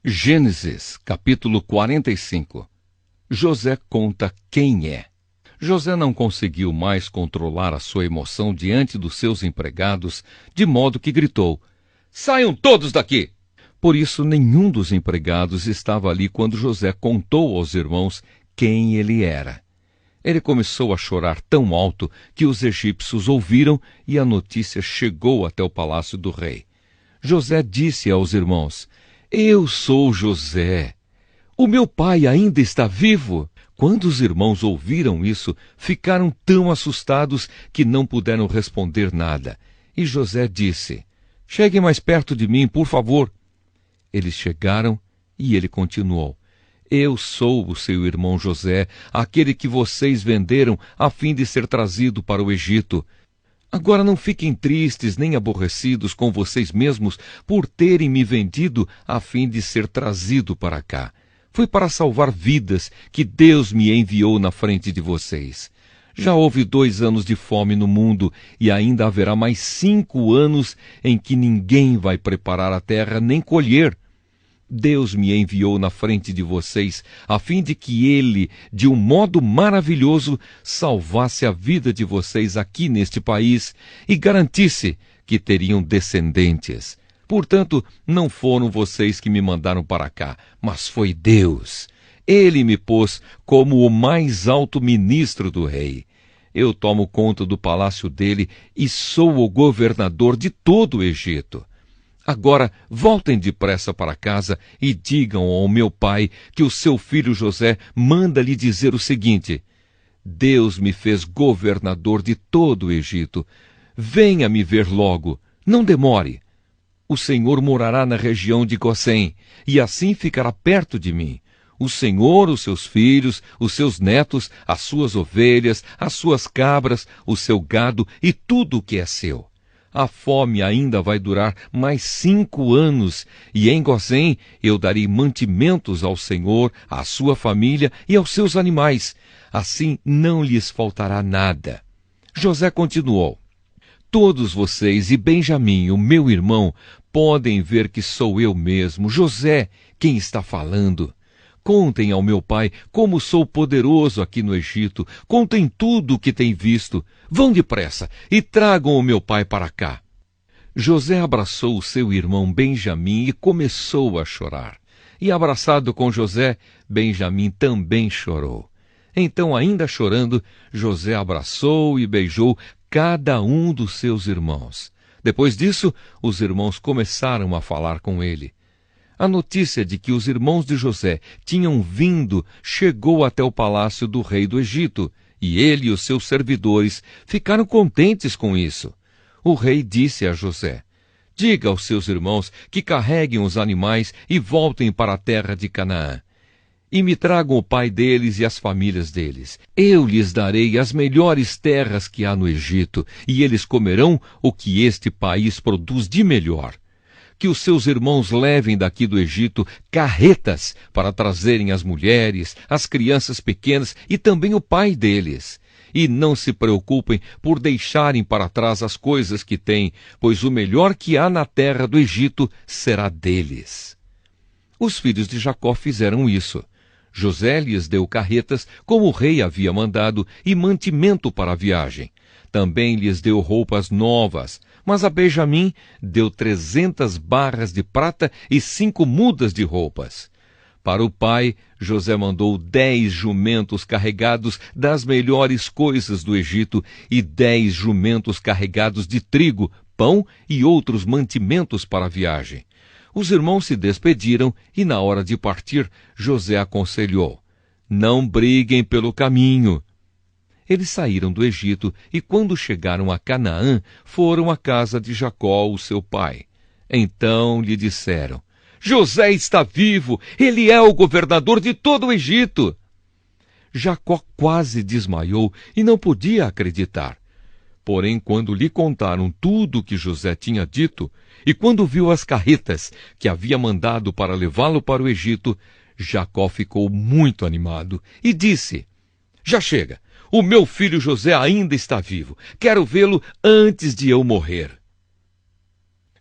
Gênesis, capítulo 45. José conta quem é. José não conseguiu mais controlar a sua emoção diante dos seus empregados, de modo que gritou: "Saiam todos daqui!" Por isso, nenhum dos empregados estava ali quando José contou aos irmãos quem ele era. Ele começou a chorar tão alto que os egípcios ouviram e a notícia chegou até o palácio do rei. José disse aos irmãos: "Eu sou José. O meu pai ainda está vivo." Quando os irmãos ouviram isso, ficaram tão assustados que não puderam responder nada. E José disse: "Cheguem mais perto de mim, por favor." Eles chegaram e ele continuou: "Eu sou o seu irmão José, aquele que vocês venderam a fim de ser trazido para o Egito. Agora não fiquem tristes nem aborrecidos com vocês mesmos por terem me vendido a fim de ser trazido para cá. Foi para salvar vidas que Deus me enviou na frente de vocês. Já houve 2 anos de fome no mundo e ainda haverá mais 5 anos em que ninguém vai preparar a terra nem colher. Deus me enviou na frente de vocês, a fim de que Ele, de um modo maravilhoso, salvasse a vida de vocês aqui neste país e garantisse que teriam descendentes. Portanto, não foram vocês que me mandaram para cá, mas foi Deus. Ele me pôs como o mais alto ministro do rei. Eu tomo conta do palácio dele e sou o governador de todo o Egito. Agora voltem depressa para casa e digam ao meu pai que o seu filho José manda lhe dizer o seguinte: Deus me fez governador de todo o Egito. Venha me ver logo, não demore. O Senhor morará na região de Gósen, e assim ficará perto de mim. O Senhor, os seus filhos, os seus netos, as suas ovelhas, as suas cabras, o seu gado e tudo o que é seu. A fome ainda vai durar mais 5 anos, e em Gósen eu darei mantimentos ao Senhor, à sua família e aos seus animais. Assim não lhes faltará nada." José continuou: "Todos vocês e Benjamim, o meu irmão, podem ver que sou eu mesmo, José, quem está falando. Contem ao meu pai como sou poderoso aqui no Egito. Contem tudo o que têm visto. Vão depressa e tragam o meu pai para cá." José abraçou o seu irmão Benjamim e começou a chorar. E abraçado com José, Benjamim também chorou. Então, ainda chorando, José abraçou e beijou cada um dos seus irmãos. Depois disso, os irmãos começaram a falar com ele. A notícia de que os irmãos de José tinham vindo chegou até o palácio do rei do Egito, e ele e os seus servidores ficaram contentes com isso. O rei disse a José: "Diga aos seus irmãos que carreguem os animais e voltem para a terra de Canaã. E me tragam o pai deles e as famílias deles. Eu lhes darei as melhores terras que há no Egito, e eles comerão o que este país produz de melhor. Que os seus irmãos levem daqui do Egito carretas para trazerem as mulheres, as crianças pequenas e também o pai deles. E não se preocupem por deixarem para trás as coisas que têm, pois o melhor que há na terra do Egito será deles." Os filhos de Jacó fizeram isso. José lhes deu carretas, como o rei havia mandado, e mantimento para a viagem. Também lhes deu roupas novas, mas a Benjamim deu 300 barras de prata e 5 mudas de roupas. Para o pai, José mandou 10 jumentos carregados das melhores coisas do Egito e 10 jumentos carregados de trigo, pão e outros mantimentos para a viagem. Os irmãos se despediram e, na hora de partir, José aconselhou: "Não briguem pelo caminho." Eles saíram do Egito e, quando chegaram a Canaã, foram à casa de Jacó, o seu pai. Então lhe disseram: "José está vivo, ele é o governador de todo o Egito." Jacó quase desmaiou e não podia acreditar. Porém, quando lhe contaram tudo o que José tinha dito, e quando viu as carretas que havia mandado para levá-lo para o Egito, Jacó ficou muito animado e disse: "Já chega, o meu filho José ainda está vivo. Quero vê-lo antes de eu morrer."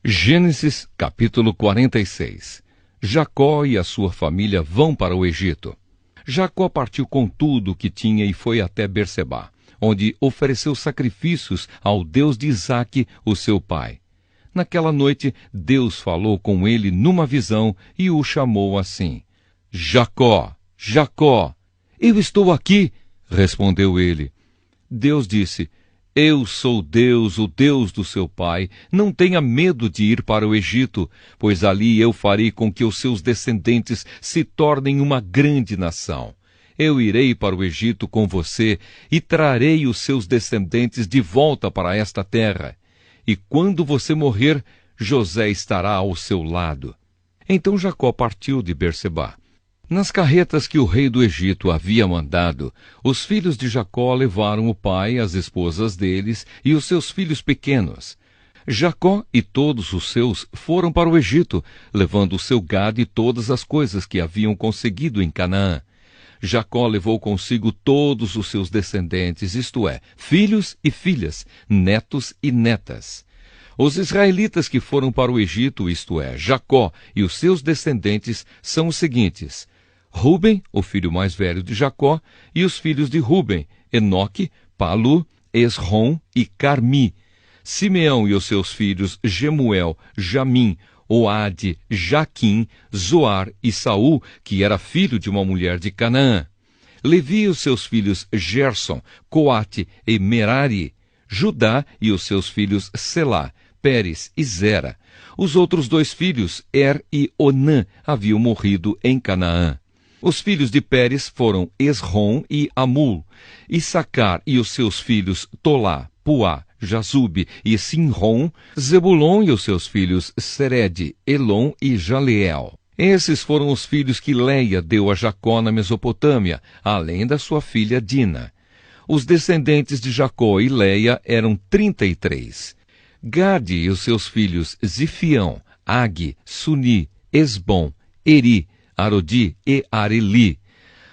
Gênesis capítulo 46. Jacó e a sua família vão para o Egito. Jacó partiu com tudo o que tinha e foi até Berseba, onde ofereceu sacrifícios ao Deus de Isaque, o seu pai. Naquela noite, Deus falou com ele numa visão e o chamou assim: Jacó, Jacó. Eu estou aqui, respondeu ele. Deus disse: Eu sou Deus, o Deus do seu pai. Não tenha medo de ir para o Egito, pois ali eu farei com que os seus descendentes se tornem uma grande nação. Eu irei para o Egito com você e trarei os seus descendentes de volta para esta terra. E quando você morrer, José estará ao seu lado. Então Jacó partiu de Berseba. Nas carretas que o rei do Egito havia mandado, os filhos de Jacó levaram o pai, as esposas deles e os seus filhos pequenos. Jacó e todos os seus foram para o Egito, levando o seu gado e todas as coisas que haviam conseguido em Canaã. Jacó levou consigo todos os seus descendentes, isto é, filhos e filhas, netos e netas. Os israelitas que foram para o Egito, isto é, Jacó e os seus descendentes, são os seguintes: Ruben, o filho mais velho de Jacó, e os filhos de Ruben, Enoque, Palu, Esrom e Carmi. Simeão e os seus filhos Gemuel, Jamim, Oade, Jaquim, Zoar e Saul, que era filho de uma mulher de Canaã. Levi e os seus filhos Gerson, Coate e Merari. Judá e os seus filhos Selá, Pérez e Zera. Os outros dois filhos, e Onã, haviam morrido em Canaã. Os filhos de Pérez foram Esrom e Amul. Issacar e os seus filhos Tolá, Puá, Jazube e Sinrom. Zebulon e os seus filhos Sered, Elon e Jaleel. Esses foram os filhos que Leia deu a Jacó na Mesopotâmia, além da sua filha Dina. Os descendentes de Jacó e Leia eram 33. Gade e os seus filhos Zifião, Agi, Suni, Esbom, Eri, Arodi e Areli.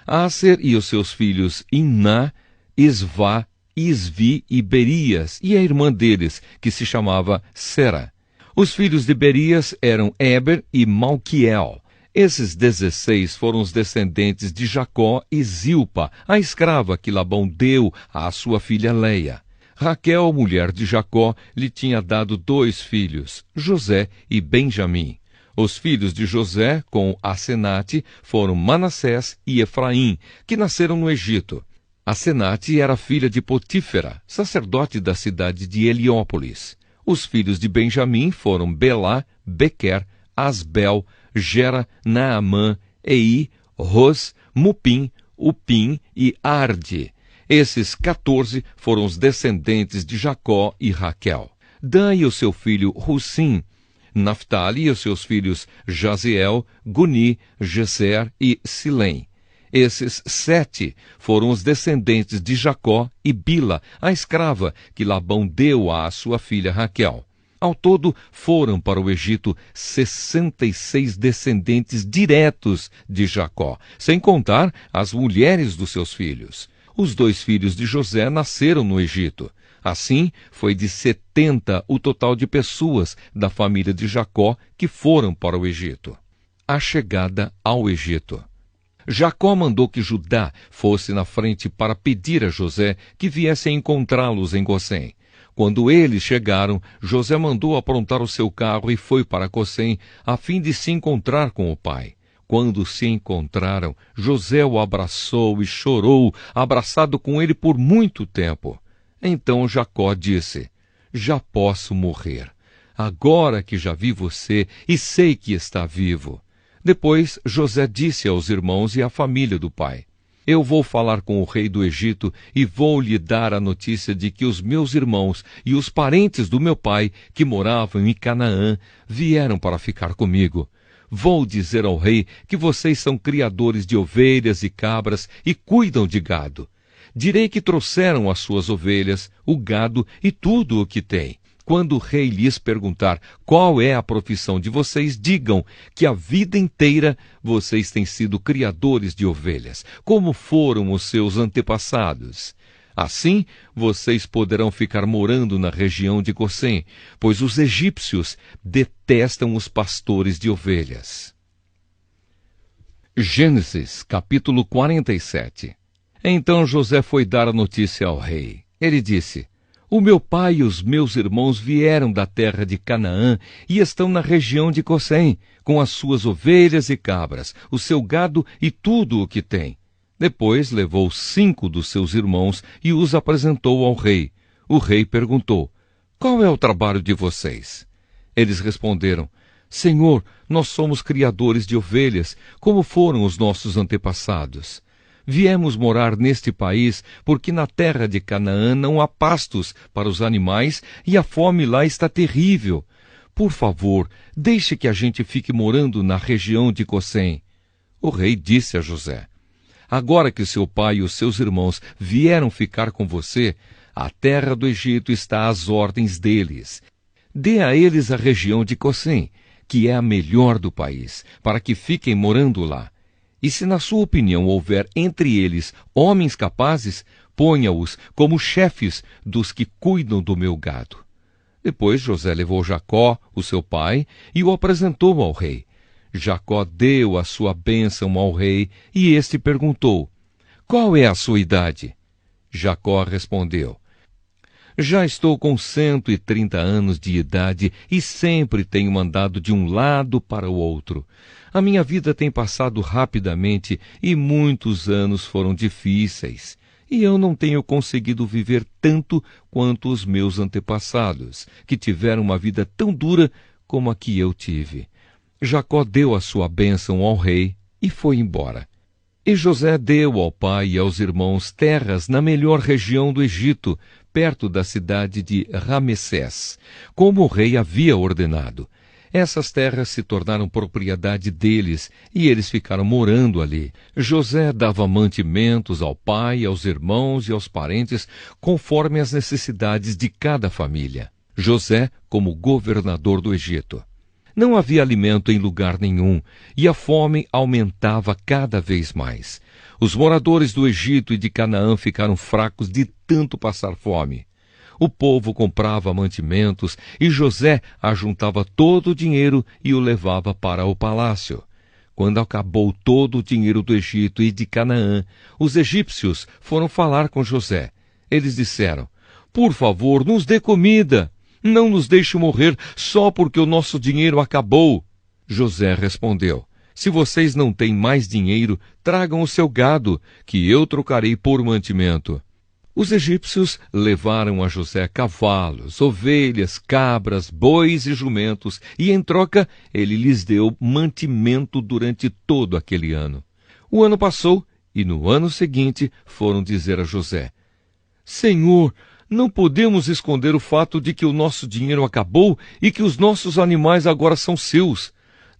Aser e os seus filhos Iná, Isvá, Isvi e Berias, e a irmã deles, que se chamava Sera. Os filhos de Berias eram Eber e Malquiel. Esses 16 foram os descendentes de Jacó e Zilpa, a escrava que Labão deu à sua filha Leia. Raquel, mulher de Jacó, lhe tinha dado 2 filhos, José e Benjamim. Os filhos de José, com Asenate, foram Manassés e Efraim, que nasceram no Egito. Asenate era filha de Potífera, sacerdote da cidade de Heliópolis. Os filhos de Benjamim foram Belá, Bequer, Asbel, Gera, Naamã, Ei, Ros, Mupim, Upim e Arde. Esses 14 foram os descendentes de Jacó e Raquel. Dan e o seu filho Russim. Naftali e os seus filhos Jaziel, Guni, Geser e Silém. Esses 7 foram os descendentes de Jacó e Bila, a escrava que Labão deu à sua filha Raquel. Ao todo, foram para o Egito 66 descendentes diretos de Jacó, sem contar as mulheres dos seus filhos. Os 2 filhos de José nasceram no Egito. Assim, foi de 70 o total de pessoas da família de Jacó que foram para o Egito. A chegada ao Egito. Jacó mandou que Judá fosse na frente para pedir a José que viesse a encontrá-los em Gosém. Quando eles chegaram, José mandou aprontar o seu carro e foi para Gosém, a fim de se encontrar com o pai. Quando se encontraram, José o abraçou e chorou, abraçado com ele por muito tempo. Então Jacó disse: Já posso morrer, agora que já vi você e sei que está vivo. Depois José disse aos irmãos e à família do pai: Eu vou falar com o rei do Egito e vou lhe dar a notícia de que os meus irmãos e os parentes do meu pai, que moravam em Canaã, vieram para ficar comigo. Vou dizer ao rei que vocês são criadores de ovelhas e cabras e cuidam de gado. Direi que trouxeram as suas ovelhas, o gado e tudo o que têm. Quando o rei lhes perguntar qual é a profissão de vocês, digam que a vida inteira vocês têm sido criadores de ovelhas, como foram os seus antepassados. Assim, vocês poderão ficar morando na região de Gosém, pois os egípcios detestam os pastores de ovelhas. Gênesis, capítulo 47. Então José foi dar a notícia ao rei. Ele disse: O meu pai e os meus irmãos vieram da terra de Canaã e estão na região de Gosém, com as suas ovelhas e cabras, o seu gado e tudo o que tem. Depois levou 5 dos seus irmãos e os apresentou ao rei. O rei perguntou: Qual é o trabalho de vocês? Eles responderam: Senhor, nós somos criadores de ovelhas, como foram os nossos antepassados. Viemos morar neste país porque na terra de Canaã não há pastos para os animais e a fome lá está terrível. Por favor, deixe que a gente fique morando na região de Gosém. O rei disse a José: Agora que seu pai e os seus irmãos vieram ficar com você, a terra do Egito está às ordens deles. Dê a eles a região de Gosém, que é a melhor do país, para que fiquem morando lá. E se na sua opinião houver entre eles homens capazes, ponha-os como chefes dos que cuidam do meu gado. Depois José levou Jacó, o seu pai, e o apresentou ao rei. Jacó deu a sua bênção ao rei, e este perguntou: Qual é a sua idade? Jacó respondeu: Já estou com 130 anos de idade e sempre tenho andado de um lado para o outro. A minha vida tem passado rapidamente e muitos anos foram difíceis. E eu não tenho conseguido viver tanto quanto os meus antepassados, que tiveram uma vida tão dura como a que eu tive. Jacó deu a sua bênção ao rei e foi embora. E José deu ao pai e aos irmãos terras na melhor região do Egito, perto da cidade de Ramessés, como o rei havia ordenado. Essas terras se tornaram propriedade deles e eles ficaram morando ali. José dava mantimentos ao pai, aos irmãos e aos parentes, conforme as necessidades de cada família. José como governador do Egito. Não havia alimento em lugar nenhum, e a fome aumentava cada vez mais. Os moradores do Egito e de Canaã ficaram fracos de tanto passar fome. O povo comprava mantimentos, e José ajuntava todo o dinheiro e o levava para o palácio. Quando acabou todo o dinheiro do Egito e de Canaã, os egípcios foram falar com José. Eles disseram: Por favor, nos dê comida. Não nos deixe morrer só porque o nosso dinheiro acabou. José respondeu: Se vocês não têm mais dinheiro, tragam o seu gado, que eu trocarei por mantimento. Os egípcios levaram a José cavalos, ovelhas, cabras, bois e jumentos, e em troca ele lhes deu mantimento durante todo aquele ano. O ano passou, e no ano seguinte foram dizer a José: Senhor, não podemos esconder o fato de que o nosso dinheiro acabou e que os nossos animais agora são seus.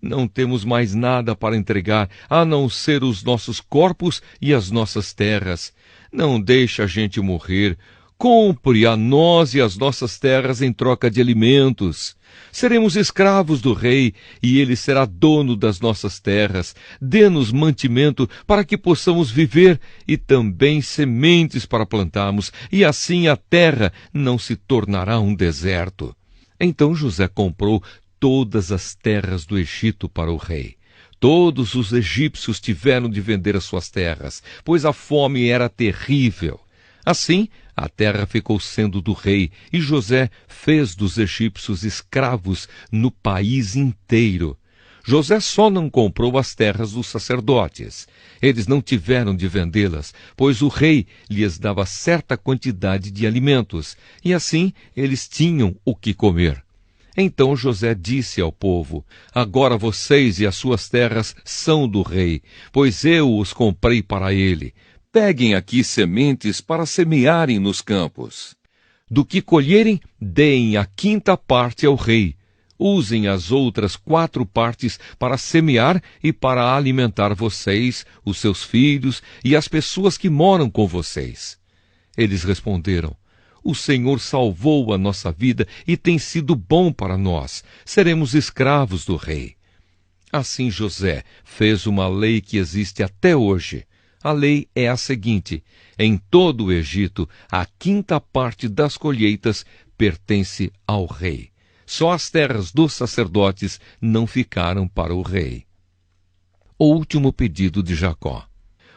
Não temos mais nada para entregar, a não ser os nossos corpos e as nossas terras. Não deixe a gente morrer. Compre a nós e as nossas terras em troca de alimentos. Seremos escravos do rei, e ele será dono das nossas terras. Dê-nos mantimento para que possamos viver, e também sementes para plantarmos, e assim a terra não se tornará um deserto. Então José comprou todas as terras do Egito para o rei. Todos os egípcios tiveram de vender as suas terras, pois a fome era terrível. Assim, a terra ficou sendo do rei, e José fez dos egípcios escravos no país inteiro. José só não comprou as terras dos sacerdotes. Eles não tiveram de vendê-las, pois o rei lhes dava certa quantidade de alimentos, e assim eles tinham o que comer. Então José disse ao povo: Agora vocês e as suas terras são do rei, pois eu os comprei para ele. Peguem aqui sementes para semearem nos campos. Do que colherem, deem a 5ª parte ao rei. Usem as outras 4 partes para semear e para alimentar vocês, os seus filhos e as pessoas que moram com vocês. Eles responderam: O Senhor salvou a nossa vida e tem sido bom para nós. Seremos escravos do rei. Assim José fez uma lei que existe até hoje. A lei é a seguinte: em todo o Egito, a 5ª parte das colheitas pertence ao rei. Só as terras dos sacerdotes não ficaram para o rei. o último pedido de Jacó.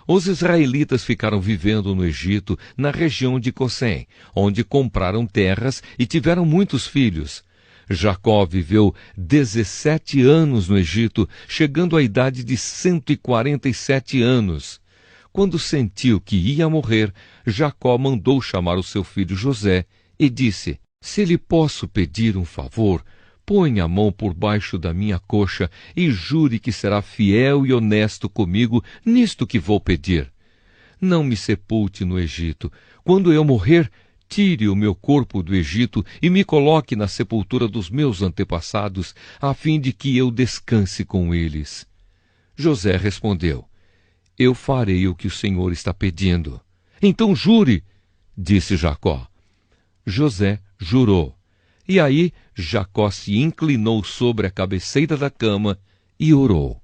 Os israelitas ficaram vivendo no Egito, na região de Gossém, onde compraram terras e tiveram muitos filhos. Jacó viveu 17 anos no Egito, chegando à idade de 147 anos. Quando sentiu que ia morrer, Jacó mandou chamar o seu filho José e disse: Se lhe posso pedir um favor, ponha a mão por baixo da minha coxa e jure que será fiel e honesto comigo nisto que vou pedir. Não me sepulte no Egito. Quando eu morrer, tire o meu corpo do Egito e me coloque na sepultura dos meus antepassados, a fim de que eu descanse com eles. José respondeu: Eu farei o que o Senhor está pedindo. Então jure, disse Jacó. José jurou. E aí Jacó se inclinou sobre a cabeceira da cama e orou.